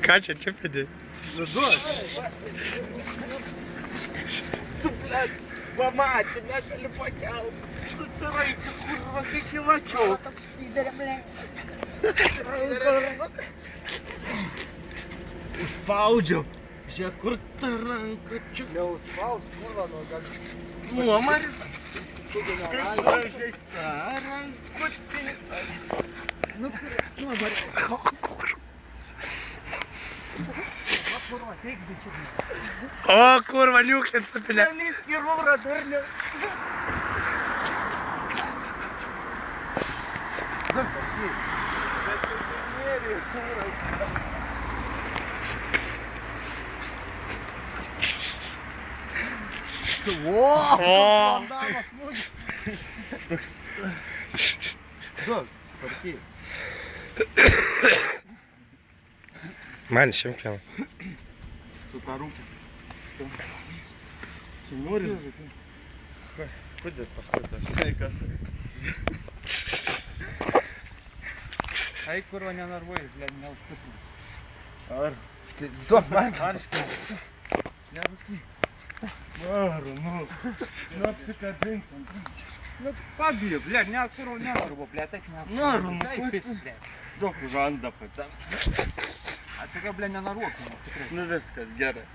Ką čia čiapėdė? Nu duok. Tu, blėt, pamatė, negaliu pakelt. Susiraikė, kurva, kaip įvačiau. Užspaudžiau. Žiūrėk, kur ta ranka čia? Neužspaus, kurva, nu gal... Nuomari. Kaip gražiai ta rankutė. Nu, nuomari. Kurva, teik bičiukai. O, kurva, liukins apilė. Dalis chirurą dar ne... Gal paskui. Bet tu nėri, kuras. O, vandamas smūgis. Duok, parky. Man šimpėm. Su tą rūpį. Su nori? Kodėl paskutęs? Kas? Ai, kurva, nenarvuoji, blėd, neužpusinu. Ar? Duok man. Arškiai. Nerūskai. Varu, nu. Nu, apsikabink. Nu, pagli, blėd, kurva, nenarvu, blėd, aš nenarvu. Naru, nu, Tai pis, blėd. Duok žandą patam. Atsikai, blėd, nenarvuokim, tikrai. Nu viskas, gerai.